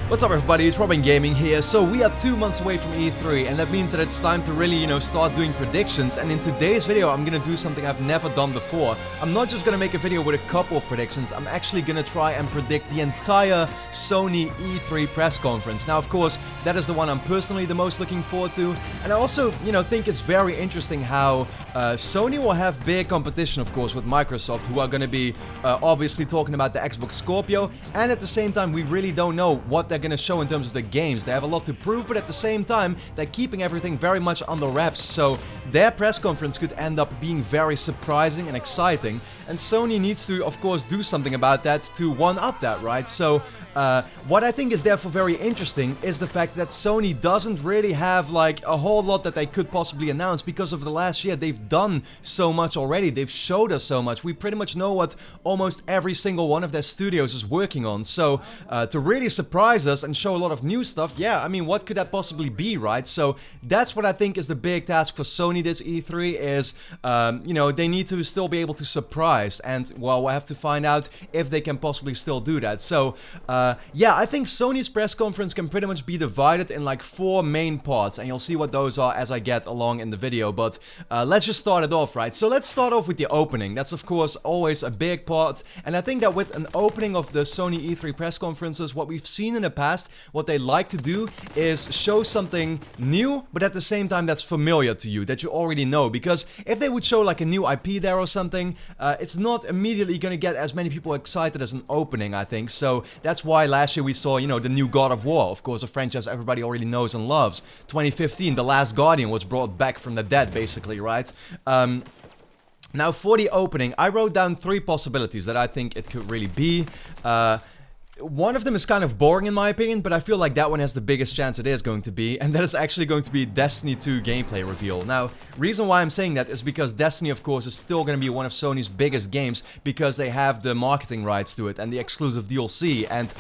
What's up everybody, it's Robin Gaming here. So we are 2 months away from E3 and that means that it's time to really, start doing predictions. And in today's video I'm gonna do something I've never done before. I'm not just gonna make a video with a couple of predictions, I'm actually gonna try and predict the entire Sony E3 press conference. Now of course, that is the one I'm personally the most looking forward to. And I also, think it's very interesting how Sony will have big competition of course with Microsoft, who are gonna be obviously talking about the Xbox Scorpio. And at the same time we really don't know what they're gonna show in terms of the games. They have a lot to prove, but at the same time they're keeping everything very much under wraps, so their press conference could end up being very surprising and exciting, and Sony needs to of course do something about that to one-up that, right? So what I think is therefore very interesting is the fact that Sony doesn't really have like a whole lot that they could possibly announce, because of the last year they've done so much already, they've showed us so much, we pretty much know what almost every single one of their studios is working on. So to really surprise us and show a lot of new stuff, yeah, I mean, what could that possibly be, right? So that's what I think is the big task for Sony this E3 is, they need to still be able to surprise, and well, we'll have to find out if they can possibly still do that. So yeah, I think Sony's press conference can pretty much be divided in like 4 main parts, and you'll see what those are as I get along in the video, but let's just start it off, right? So let's start off with the opening. That's of course always a big part, and I think that with an opening of the Sony E3 press conferences, what we've seen in the past, what they like to do is show something new, but at the same time that's familiar to you, that you already know. Because if they would show like a new IP there or something, it's not immediately gonna get as many people excited as an opening, I think. So that's why last year we saw, the new God of War, of course, a franchise everybody already knows and loves. 2015, The Last Guardian was brought back from the dead, basically, right? Now for the opening, I wrote down 3 possibilities that I think it could really be. One of them is kind of boring in my opinion, but I feel like that one has the biggest chance it is going to be, and that is actually going to be Destiny 2 gameplay reveal. Now, reason why I'm saying that is because Destiny, of course, is still going to be one of Sony's biggest games, because they have the marketing rights to it and the exclusive DLC, and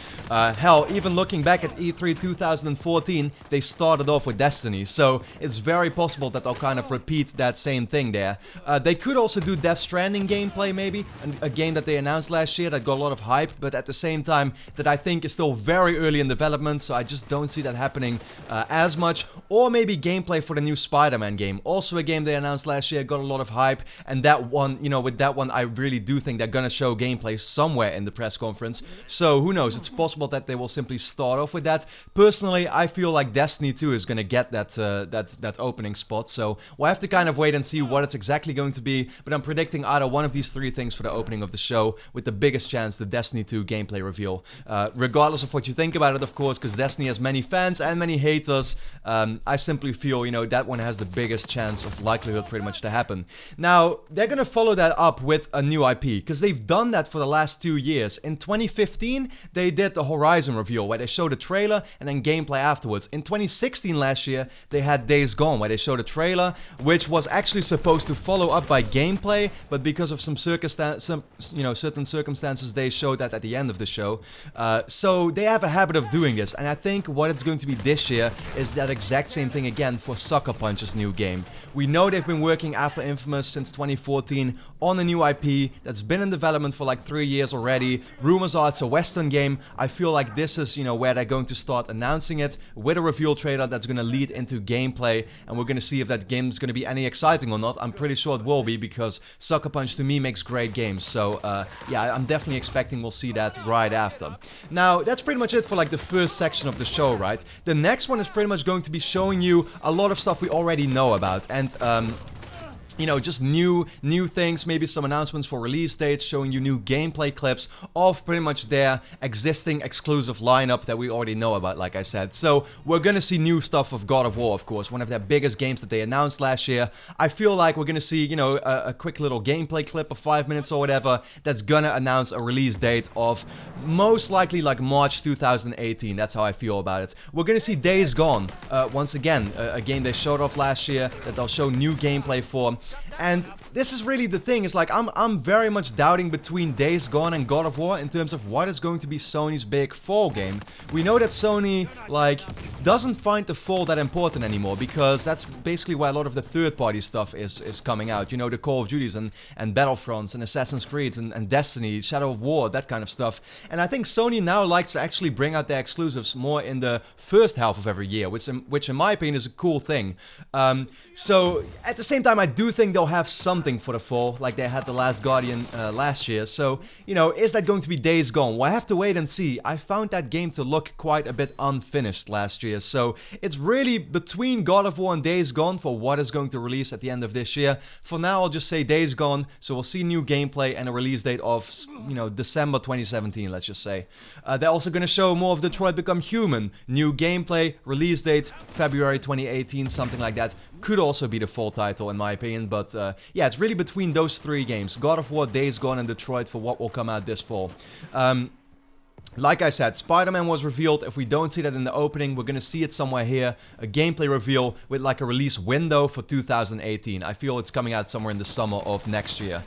hell, even looking back at E3 2014, they started off with Destiny, so it's very possible that they'll kind of repeat that same thing there. They could also do Stranding gameplay maybe, a game that they announced last year that got a lot of hype, but at the same time, that I think is still very early in development, so I just don't see that happening as much. Or maybe gameplay for the new Spider-Man game, also a game they announced last year, got a lot of hype, and that one, with that one I really do think they're gonna show gameplay somewhere in the press conference, so who knows, it's possible that they will simply start off with that. Personally, I feel like Destiny 2 is gonna get that opening spot, so we'll have to kind of wait and see what it's exactly going to be, but I'm predicting either one of these 3 things for the opening of the show, with the biggest chance the Destiny 2 gameplay reveal. Regardless of what you think about it, of course, because Destiny has many fans and many haters, I simply feel, that one has the biggest chance of likelihood pretty much to happen. Now, they're gonna follow that up with a new IP, because they've done that for the last 2 years. In 2015, they did the Horizon reveal, where they showed a trailer and then gameplay afterwards. In 2016 last year, they had Days Gone, where they showed a trailer, which was actually supposed to follow up by gameplay, but because of some certain circumstances, they showed that at the end of the show. So they have a habit of doing this, and I think what it's going to be this year is that exact same thing again for Sucker Punch's new game. We know they've been working after Infamous since 2014 on a new IP that's been in development for like 3 years already. Rumors are it's a Western game. I feel like this is, where they're going to start announcing it with a reveal trailer that's going to lead into gameplay, and we're going to see if that game is going to be any exciting or not. I'm pretty sure it will be, because Sucker Punch to me makes great games, so yeah, I'm definitely expecting we'll see that right after. Now, that's pretty much it for like the first section of the show, right? The next one is pretty much going to be showing you a lot of stuff we already know about, and just new things, maybe some announcements for release dates, showing you new gameplay clips of pretty much their existing exclusive lineup that we already know about, like I said. So we're gonna see new stuff of God of War, of course, one of their biggest games that they announced last year. I feel like we're gonna see, a quick little gameplay clip of 5 minutes or whatever that's gonna announce a release date of most likely like March 2018. That's how I feel about it. We're gonna see Days Gone, once again, a game they showed off last year that they'll show new gameplay for. And this is really the thing, is like I'm very much doubting between Days Gone and God of War in terms of what is going to be Sony's big fall game. We know that Sony, like, doesn't find the fall that important anymore, because that's basically why a lot of the third-party stuff is coming out. You know, the Call of Duties and Battlefronts and Assassin's Creed and Destiny, Shadow of War, that kind of stuff. And I think Sony now likes to actually bring out their exclusives more in the first half of every year, which in my opinion is a cool thing. So at the same time, I do think they'll have something for the fall, like they had The Last Guardian last year. So, you know, is that going to be Days Gone? Well, I have to wait and see. I found that game to look quite a bit unfinished last year, so it's really between God of War and Days Gone for what is going to release at the end of this year. For now, I'll just say Days Gone, so we'll see new gameplay and a release date of, you know, December 2017, let's just say. They're also going to show more of Detroit Become Human. New gameplay, release date, February 2018, something like that. Could also be the full title in my opinion, but yeah, it's really between those three games. God of War, Days Gone and Detroit for what will come out this fall. Like I said, Spider-Man was revealed. If we don't see that in the opening, we're gonna see it somewhere here. A gameplay reveal with like a release window for 2018. I feel it's coming out somewhere in the summer of next year.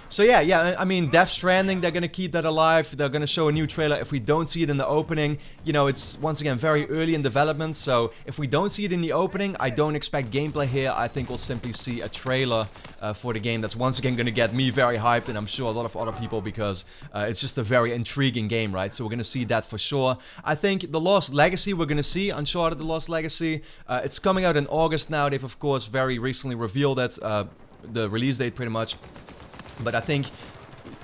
So yeah, I mean, Death Stranding, they're gonna keep that alive. They're gonna show a new trailer. If we don't see it in the opening, you know, it's once again very early in development. So if we don't see it in the opening, I don't expect gameplay here. I think we'll simply see a trailer for the game that's once again gonna get me very hyped, and I'm sure a lot of other people, because it's just a very intriguing game, right? So we're gonna see that for sure. I think The Lost Legacy, we're gonna see Uncharted The Lost Legacy. It's coming out in August now. They've of course very recently revealed it, the release date pretty much. But I think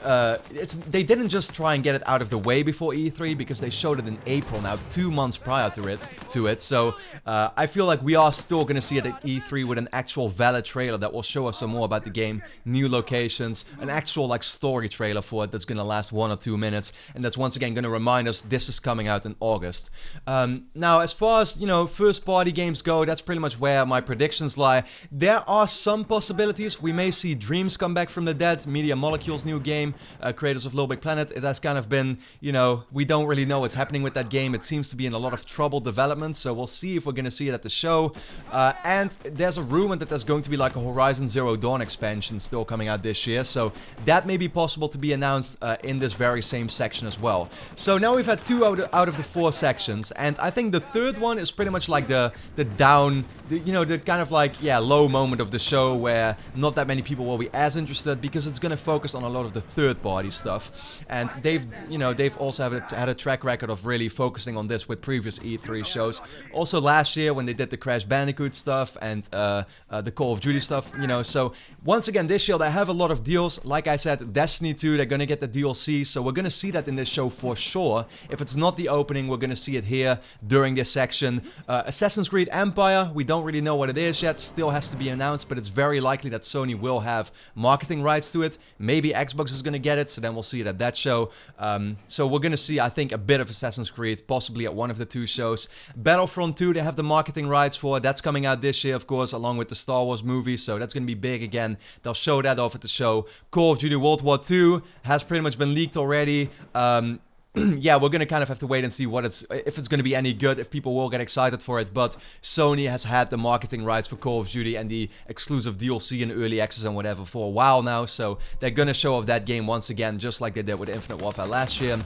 they didn't just try and get it out of the way before E3, because they showed it in April now, 2 months prior to it. So I feel like we are still going to see it at E3 with an actual valid trailer that will show us some more about the game, new locations, an actual like story trailer for it that's going to last 1 or 2 minutes, and that's once again going to remind us this is coming out in August. Now, as far as, you know, first party games go, that's pretty much where my predictions lie. There are some possibilities. We may see Dreams come back from the dead, Media Molecule's new game. Creators of Little Big Planet. It has kind of been, you know, we don't really know what's happening with that game. It seems to be in a lot of troubled development, so we'll see if we're going to see it at the show. And there's a rumor that there's going to be like a Horizon Zero Dawn expansion still coming out this year, so that may be possible to be announced in this very same section as well. So now we've had 2 out of the 4 sections, and I think the third one is pretty much like the down, you know, the kind of like, yeah, low moment of the show where not that many people will be as interested, because it's going to focus on a lot of the third-party stuff, and they've also had a track record of really focusing on this with previous E3 shows. Also last year when they did the Crash Bandicoot stuff and the Call of Duty stuff, you know. So once again this year they have a lot of deals. Like I said, Destiny 2, they're gonna get the DLC, so we're gonna see that in this show for sure. If it's not the opening, we're gonna see it here during this section. Assassin's Creed Empire, we don't really know what it is yet, still has to be announced, but it's very likely that Sony will have marketing rights to it. Maybe Xbox is gonna get it, so then we'll see it at that show. So we're gonna see, I think, a bit of Assassin's Creed, possibly at one of the 2 shows. Battlefront 2, they have the marketing rights for. That's coming out this year, of course, along with the Star Wars movie, so that's gonna be big again. They'll show that off at the show. Call of Duty World War 2 has pretty much been leaked already. Yeah, we're gonna kind of have to wait and see if it's gonna be any good, if people will get excited for it, but Sony has had the marketing rights for Call of Duty and the exclusive DLC and early access and whatever for a while now, so they're gonna show off that game once again, just like they did with Infinite Warfare last year.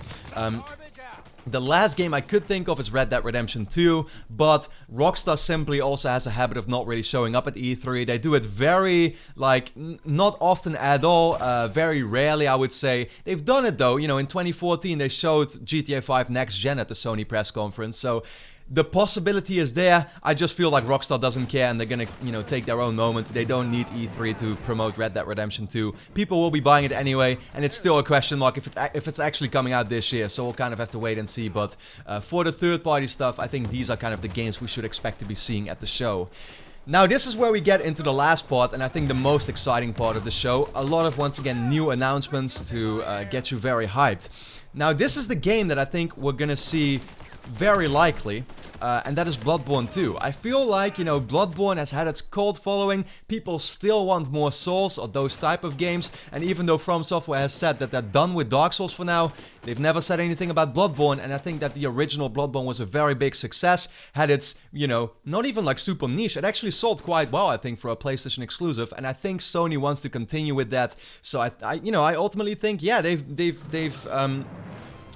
The last game I could think of is Red Dead Redemption 2, but Rockstar simply also has a habit of not really showing up at E3. They do it very, like, not often at all, very rarely I would say. They've done it though, you know, in 2014 they showed GTA 5 Next Gen at the Sony press conference, so the possibility is there. I just feel like Rockstar doesn't care and they're gonna, you know, take their own moment. They don't need E3 to promote Red Dead Redemption 2. People will be buying it anyway, and it's still a question mark if it's actually coming out this year, so we'll kind of have to wait and see. But for the third-party stuff, I think these are kind of the games we should expect to be seeing at the show. Now this is where we get into the last part, and I think the most exciting part of the show. A lot of, once again, new announcements to get you very hyped. Now this is the game that I think we're gonna see very likely. and that is Bloodborne 2. I feel like, you know, Bloodborne has had its cult following, people still want more Souls or those type of games, and even though From Software has said that they're done with Dark Souls for now, they've never said anything about Bloodborne, and I think that the original Bloodborne was a very big success, had its, you know, not even like super niche, it actually sold quite well, I think, for a PlayStation exclusive, and I think Sony wants to continue with that, so I ultimately think, yeah, they've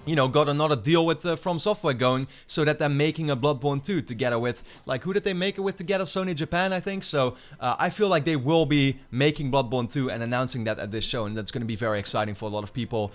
you know, got another deal with From Software going, so that they're making a Bloodborne 2 together with, like, who did they make it with together? Sony Japan, I think. So I feel like they will be making Bloodborne 2 and announcing that at this show, and that's going to be very exciting for a lot of people.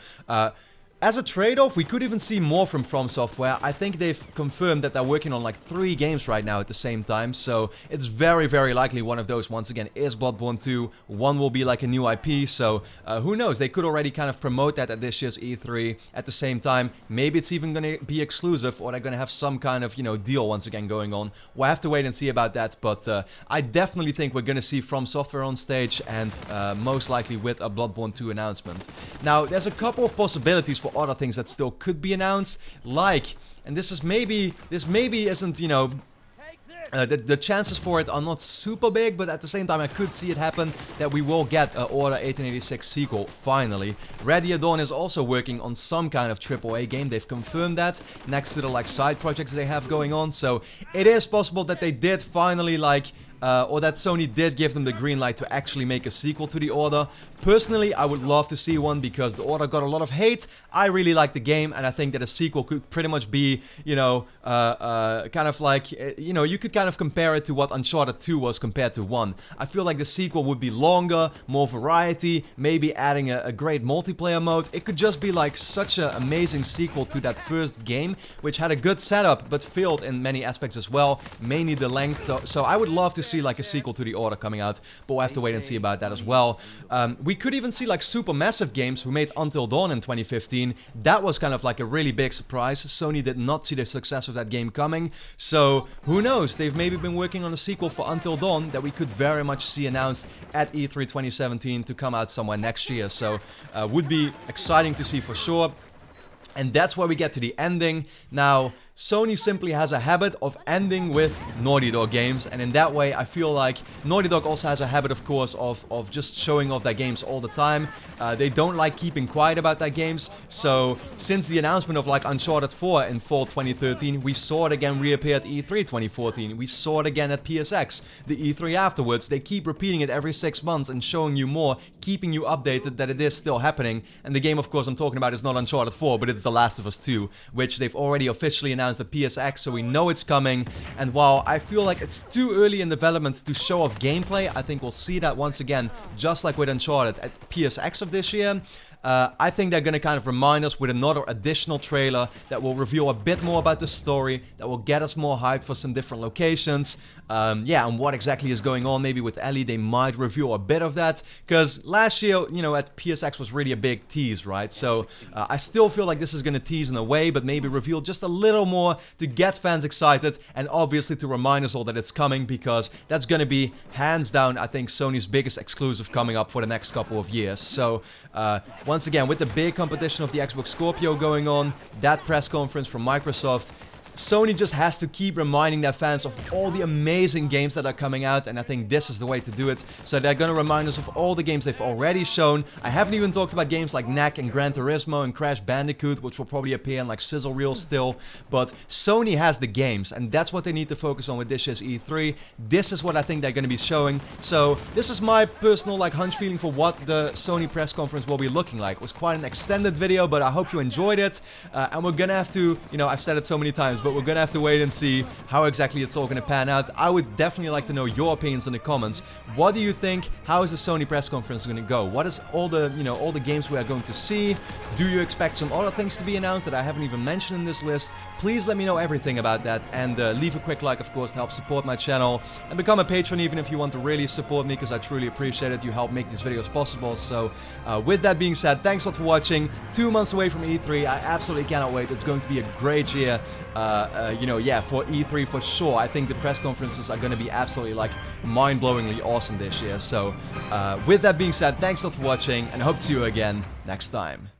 As a trade-off, we could even see more from Software. I think they've confirmed that they're working on like 3 games right now at the same time, so it's very, very likely one of those, once again, is Bloodborne 2. One will be like a new IP, so who knows? They could already kind of promote that at this year's E3 at the same time. Maybe it's even going to be exclusive, or they're going to have some kind of, you know, deal once again going on. We'll have to wait and see about that, but I definitely think we're going to see From Software on stage, and most likely with a Bloodborne 2 announcement. Now, there's a couple of possibilities for other things that still could be announced, like, and this maybe isn't, you know, the chances for it are not super big, but at the same time I could see it happen, that we will get a Order 1886 sequel, finally. Ready at Dawn is also working on some kind of AAA game, they've confirmed that, next to the like side projects they have going on, so it is possible that they did finally like or that Sony did give them the green light to actually make a sequel to The Order. Personally, I would love to see one, because The Order got a lot of hate. I really like the game, and I think that a sequel could pretty much be, you know, kind of like, you know, you could kind of compare it to what Uncharted 2 was compared to 1. I feel like the sequel would be longer, more variety, maybe adding a great multiplayer mode. It could just be like such an amazing sequel to that first game, which had a good setup, but failed in many aspects as well, mainly the length. So I would love to see like a sequel to The Order coming out, but we'll have to wait and see about that as well. We could even see like Supermassive Games, who made Until Dawn in 2015. That was kind of like a really big surprise. Sony did not see the success of that game coming, so who knows, they've maybe been working on a sequel for Until Dawn that we could very much see announced at E3 2017 to come out somewhere next year, so would be exciting to see for sure. And that's where we get to the ending. Now, Sony simply has a habit of ending with Naughty Dog games, and in that way I feel like Naughty Dog also has a habit, of course, of just showing off their games all the time. They don't like keeping quiet about their games, so since the announcement of like Uncharted 4 in fall 2013, we saw it again reappear at E3 2014, we saw it again at PSX, the E3 afterwards. They keep repeating it every 6 months and showing you more, keeping you updated that it is still happening. And the game, of course, I'm talking about is not Uncharted 4, but it's The Last of Us 2, which they've already officially announced at PSX, so we know it's coming. And while I feel like it's too early in development to show off gameplay, I think we'll see that once again, just like with Uncharted at PSX of this year. I think they're going to kind of remind us with another additional trailer that will reveal a bit more about the story, that will get us more hyped for some different locations. Yeah, and what exactly is going on. Maybe with Ellie they might reveal a bit of that, because last year, you know, at PSX was really a big tease, right? So I still feel like this is going to tease in a way, but maybe reveal just a little more to get fans excited, and obviously to remind us all that it's coming, because that's going to be hands down, I think, Sony's biggest exclusive coming up for the next couple of years. So once again, with the big competition of the Xbox Scorpio going on, that press conference from Microsoft, Sony just has to keep reminding their fans of all the amazing games that are coming out, and I think this is the way to do it. So they're gonna remind us of all the games they've already shown. I haven't even talked about games like Knack and Gran Turismo and Crash Bandicoot, which will probably appear in like sizzle reels still, but Sony has the games, and that's what they need to focus on with this year's E3. This is what I think they're gonna be showing. So this is my personal like hunch feeling for what the Sony press conference will be looking like. It was quite an extended video, but I hope you enjoyed it, and we're gonna have to, you know, I've said it so many times, but we're gonna have to wait and see how exactly it's all gonna pan out. I would definitely like to know your opinions in the comments. What do you think? How is the Sony press conference gonna go? What is all the, you know, all the games we are going to see? Do you expect some other things to be announced that I haven't even mentioned in this list? Please let me know everything about that, and leave a quick like, of course, to help support my channel, and become a patron even if you want to really support me, because I truly appreciate it. You help make these videos possible. So with that being said, thanks a lot for watching. 2 months away from E3, I absolutely cannot wait. It's going to be a great year. You know, yeah, for E3 for sure. I think the press conferences are going to be absolutely like mind-blowingly awesome this year. So with that being said, thanks a lot for watching, and I hope to see you again next time.